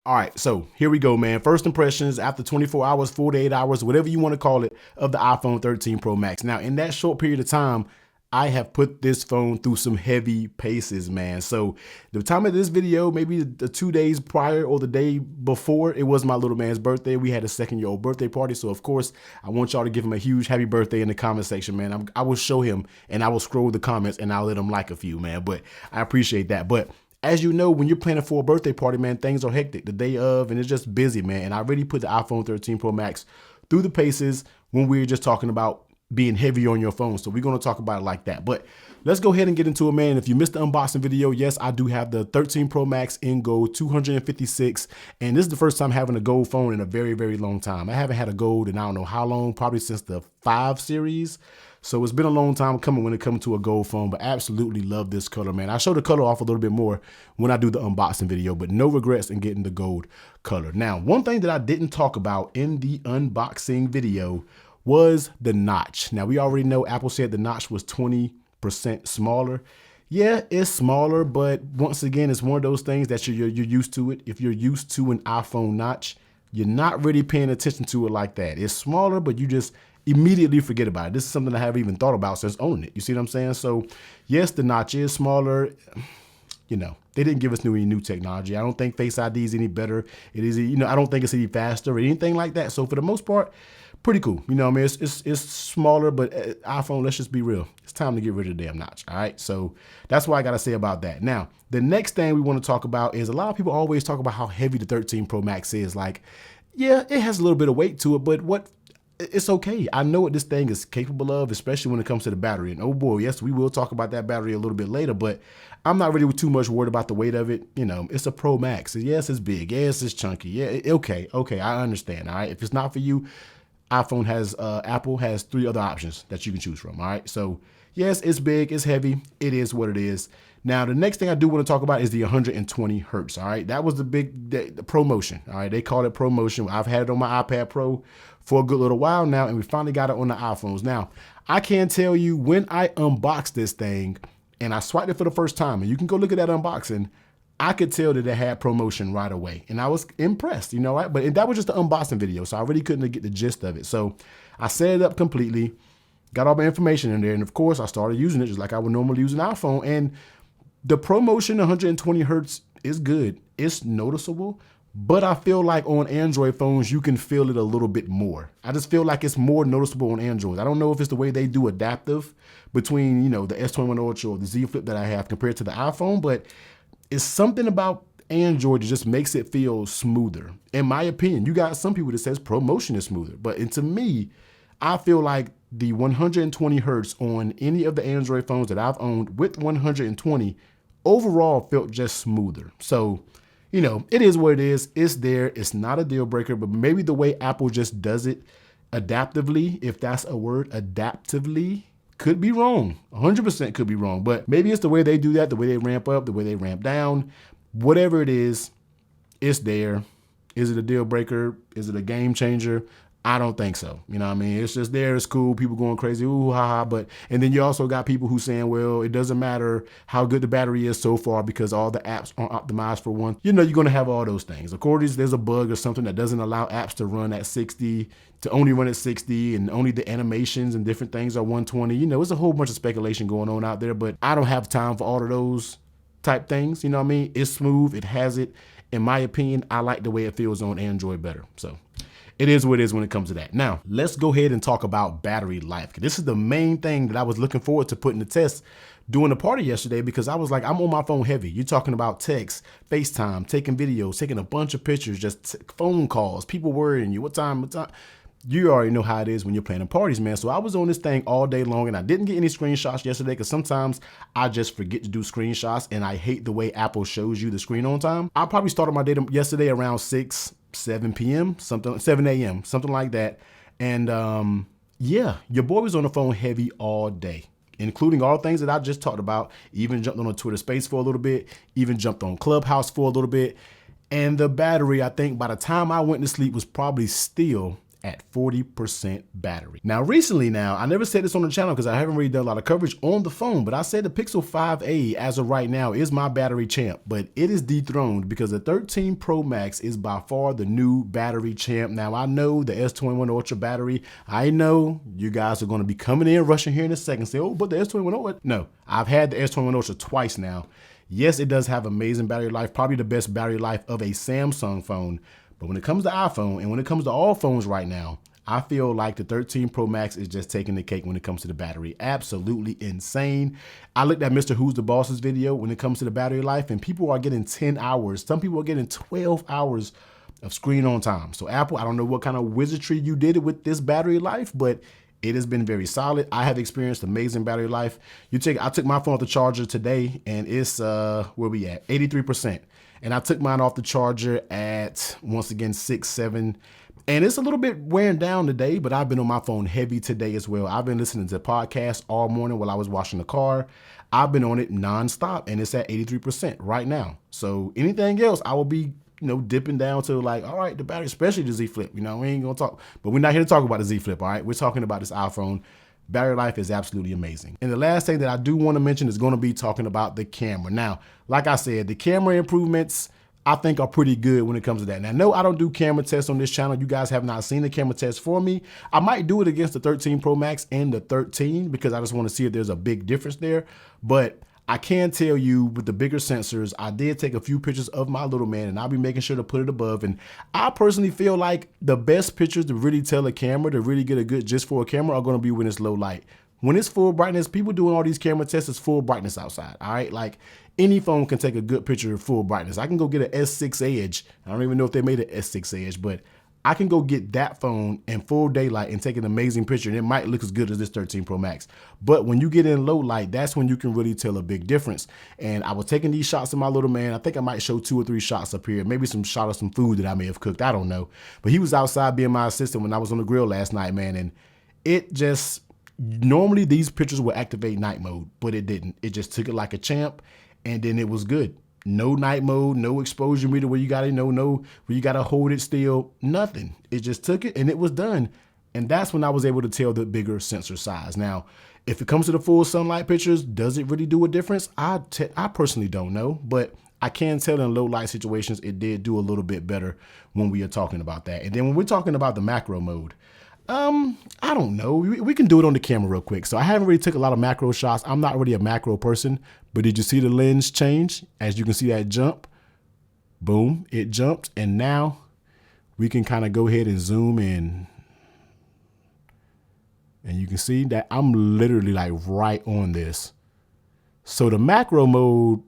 All right, so here we go, man. First impressions after 24 hours, 48 hours, whatever you want to call it, of the iPhone 13 Pro Max. Now, in that short period of time, I have put this phone through some heavy paces, man. So the time of this video, maybe the 2 days prior or the day before, it was my little man's birthday. We had a second-year-old birthday party. So of course, I want y'all to give him a huge happy birthday in the comment section, man. I will show him and I will scroll the comments and I'll let him like a few, man. But I appreciate that. But as you know, when you're planning for a birthday party, man, things are hectic the day of, and it's just busy, man. And I really put the iPhone 13 Pro Max through the paces when we were just talking about being heavy on your phone. So we're going to talk about it like that. But let's go ahead and get into it, man. If you missed the unboxing video, yes, I do have the 13 Pro Max in gold, 256. And this is the first time having a gold phone in a very, very long time. I haven't had a gold in I don't know how long, probably since the 5 series. So it's been a long time coming when it comes to a gold phone, but absolutely love this color, man. I show the color off a little bit more when I do the unboxing video, but no regrets in getting the gold color. Now, one thing that I didn't talk about in the unboxing video was the notch. Now, we already know Apple said the notch was 20% smaller. Yeah, it's smaller, but once again, it's one of those things that you're used to it. If you're used to an iPhone notch, you're not really paying attention to it like that. It's smaller, but you just immediately forget about it. This is something I haven't even thought about since owning it. You see what I'm saying? So yes, the notch is smaller. You know, they didn't give us any new technology. I don't think Face ID is any better. It is, you know, I don't think it's any faster or anything like that. So for the most part, pretty cool. You know what I mean? It's smaller, but iPhone, let's just be real. It's time to get rid of the damn notch. All right. So that's what I got to say about that. Now, the next thing we want to talk about is a lot of people always talk about how heavy the 13 Pro Max is. Like, yeah, it has a little bit of weight to it, but it's okay. I know what this thing is capable of, especially when it comes to the battery. And oh boy, yes, we will talk about that battery a little bit later, but I'm not really too much worried about the weight of it. You know, it's a Pro Max. Yes, it's big. Yes, it's chunky. Yeah, okay, I understand. All right. If it's not for you, Apple has 3 other options that you can choose from. All right. So yes, it's big, it's heavy. It is what it is. Now, the next thing I do want to talk about is the 120 Hertz. All right. That was the promotion. All right. They call it promotion. I've had it on my iPad Pro for a good little while now, and we finally got it on the iPhones. Now, I can tell you when I unboxed this thing and I swiped it for the first time, and you can go look at that unboxing, I could tell that it had promotion right away. And I was impressed, you know, right? But that was just the unboxing video, so I really couldn't get the gist of it. So I set it up completely, got all my information in there, and of course, I started using it just like I would normally use an iPhone. And the promotion 120 Hertz is good. It's noticeable. But I feel like on Android phones, you can feel it a little bit more. I just feel like it's more noticeable on Android. I don't know if it's the way they do adaptive between, you know, the S21 Ultra or the Z Flip that I have compared to the iPhone, but it's something about Android that just makes it feel smoother. In my opinion, you got some people that says promotion is smoother, but to me, I feel like the 120 Hertz on any of the Android phones that I've owned with 120 overall felt just smoother. So, you know, it is what it is. It's there. It's not a deal breaker, but maybe the way Apple just does it adaptively, if that's a word, adaptively, could be wrong. 100% could be wrong, but maybe it's the way they do that, the way they ramp up, the way they ramp down, whatever it is, it's there. Is it a deal breaker? Is it a game changer? I don't think so. You know what I mean? It's just there. It's cool. People going crazy. Ooh, ha, ha. But, and then you also got people who saying, well, it doesn't matter how good the battery is so far because all the apps aren't optimized for one. You know, you're going to have all those things. Of course, there's a bug or something that doesn't allow apps to run at 60, to only run at 60, and only the animations and different things are 120. You know, it's a whole bunch of speculation going on out there, but I don't have time for all of those type things. You know what I mean? It's smooth. It has it. In my opinion, I like the way it feels on Android better. So it is what it is when it comes to that. Now, let's go ahead and talk about battery life. This is the main thing that I was looking forward to putting the test during the party yesterday because I was like, I'm on my phone heavy. You're talking about text, FaceTime, taking videos, taking a bunch of pictures, just phone calls, people worrying you. What time? You already know how it is when you're planning parties, man. So I was on this thing all day long and I didn't get any screenshots yesterday because sometimes I just forget to do screenshots and I hate the way Apple shows you the screen on time. I probably started my day yesterday around 7 p.m., 7 a.m., something like that. And yeah, your boy was on the phone heavy all day, including all things that I just talked about, even jumped on a Twitter space for a little bit, even jumped on Clubhouse for a little bit. And the battery, I think by the time I went to sleep was probably still at 40% battery. Now, recently I never said this on the channel because I haven't really done a lot of coverage on the phone, but I said the Pixel 5a as of right now is my battery champ, but it is dethroned because the 13 Pro Max is by far the new battery champ. Now, I know the S21 Ultra battery, I know you guys are going to be coming in rushing here in a second, say, oh, but the S21 Ultra. No, I've had the S21 Ultra twice now. Yes, it does have amazing battery life, probably the best battery life of a Samsung phone. But when it comes to iPhone and when it comes to all phones right now, I feel like the 13 Pro Max is just taking the cake when it comes to the battery. Absolutely insane. I looked at Mr. Who's the Boss's video when it comes to the battery life, and people are getting 10 hours. Some people are getting 12 hours of screen on time. So Apple, I don't know what kind of wizardry you did with this battery life, but it has been very solid. I have experienced amazing battery life. I took my phone off the charger today, and it's where we at? 83%. And I took mine off the charger at, once again, 6, 7. And it's a little bit wearing down today, but I've been on my phone heavy today as well. I've been listening to podcasts all morning while I was washing the car. I've been on it nonstop, and it's at 83% right now. So anything else, I will be, dipping down to like, all right, the battery, especially the Z Flip. We ain't gonna talk, but we're not here to talk about the Z Flip, all right? We're talking about this iPhone. Battery life is absolutely amazing. And the last thing that I do want to mention is going to be talking about the camera. Now, like I said, the camera improvements I think are pretty good when it comes to that. Now, no, I don't do camera tests on this channel. You guys have not seen the camera test for me. I might do it against the 13 Pro Max and the 13 because I just want to see if there's a big difference there. But I can tell you with the bigger sensors, I did take a few pictures of my little man, and I'll be making sure to put it above. And I personally feel like the best pictures to really tell a camera, to really get a good gist for a camera, are going to be when it's low light. When it's full brightness, people doing all these camera tests, it's full brightness outside, all right? Like any phone can take a good picture of full brightness. I can go get an S6 Edge. I don't even know if they made an S6 Edge, but I can go get that phone in full daylight and take an amazing picture, and it might look as good as this 13 Pro Max. But when you get in low light, that's when you can really tell a big difference. And I was taking these shots of my little man. I think I might show 2 or 3 shots up here, maybe some shot of some food that I may have cooked. I don't know. But he was outside being my assistant when I was on the grill last night, man. And it just, normally these pictures would activate night mode, but it didn't. It just took it like a champ, and then it was good. No night mode, no exposure meter where you gotta where you gotta hold it still, nothing. It just took it and it was done. And that's when I was able to tell the bigger sensor size. Now, if it comes to the full sunlight pictures, does it really do a difference? I personally don't know, but I can tell in low light situations, it did do a little bit better when we are talking about that. And then when we're talking about the macro mode, I don't know. We can do it on the camera real quick. So I haven't really took a lot of macro shots. I'm not really a macro person, but did you see the lens change? As you can see that jump, boom, it jumped. And now we can kind of go ahead and zoom in. And you can see that I'm literally like right on this. So the macro mode,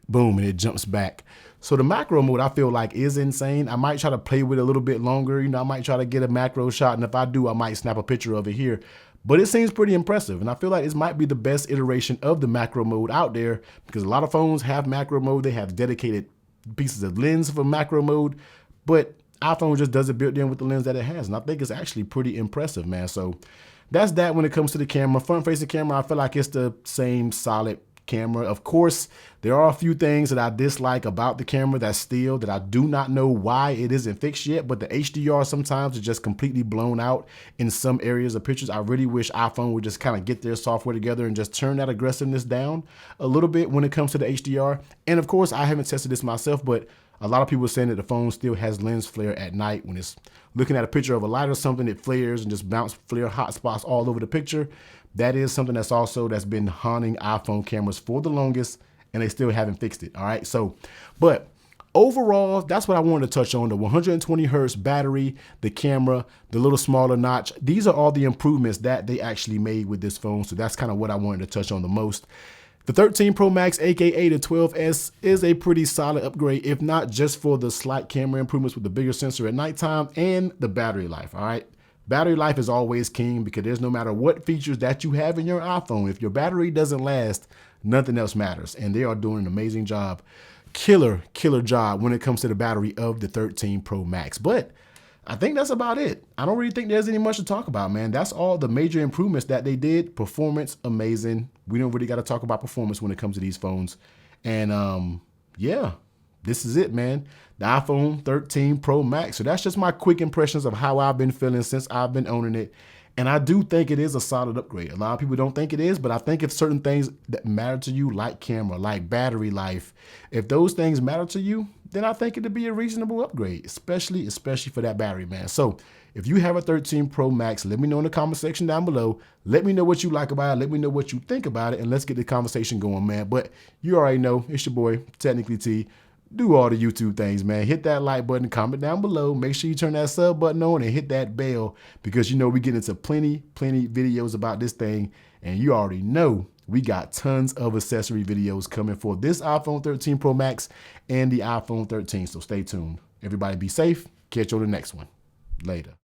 boom, and it jumps back. So the macro mode I feel like is insane. I might try to play with it a little bit longer. I might try to get a macro shot, and if I do, I might snap a picture of it here. But it seems pretty impressive, and I feel like this might be the best iteration of the macro mode out there because a lot of phones have macro mode. They have dedicated pieces of lens for macro mode, but iPhone just does it built in with the lens that it has, and I think it's actually pretty impressive, man. So that's that when it comes to the camera. Front-facing camera, I feel like it's the same solid camera. Of course, there are a few things that I dislike about the camera that I do not know why it isn't fixed yet, but the HDR sometimes is just completely blown out in some areas of pictures. I really wish iPhone would just kind of get their software together and just turn that aggressiveness down a little bit when it comes to the HDR. And of course, I haven't tested this myself, but a lot of people are saying that the phone still has lens flare at night. When it's looking at a picture of a light or something, it flares and just bounce flare hot spots all over the picture. That is something that's been haunting iPhone cameras for the longest, and they still haven't fixed it. All right. So, but overall, that's what I wanted to touch on: the 120 Hertz battery, the camera, the little smaller notch. These are all the improvements that they actually made with this phone. So that's kind of what I wanted to touch on the most. The 13 Pro Max, aka the 12S, is a pretty solid upgrade, if not just for the slight camera improvements with the bigger sensor at nighttime and the battery life. All right. Battery life is always king because there's no matter what features that you have in your iPhone, if your battery doesn't last, nothing else matters. And they are doing an amazing job. Killer job when it comes to the battery of the 13 Pro Max. But I think that's about it. I don't really think there's any much to talk about, man. That's all the major improvements that they did. Performance, amazing. We don't really got to talk about performance when it comes to these phones. And yeah, this is it, man. The iPhone 13 Pro Max. So that's just my quick impressions of how I've been feeling since I've been owning it. And I do think it is a solid upgrade. A lot of people don't think it is, but I think if certain things that matter to you, like camera, like battery life, if those things matter to you, then I think it'd be a reasonable upgrade, especially for that battery, man. So if you have a 13 Pro Max, let me know in the comment section down below. Let me know what you like about it. Let me know what you think about it, and let's get the conversation going, man. But you already know, it's your boy, Technically T. Do all the YouTube things, man. Hit that like button, comment down below. Make sure you turn that sub button on and hit that bell, because you know we get into plenty videos about this thing, and you already know we got tons of accessory videos coming for this iPhone 13 Pro Max and the iPhone 13. So stay tuned. Everybody be safe. Catch you on the next one. Later.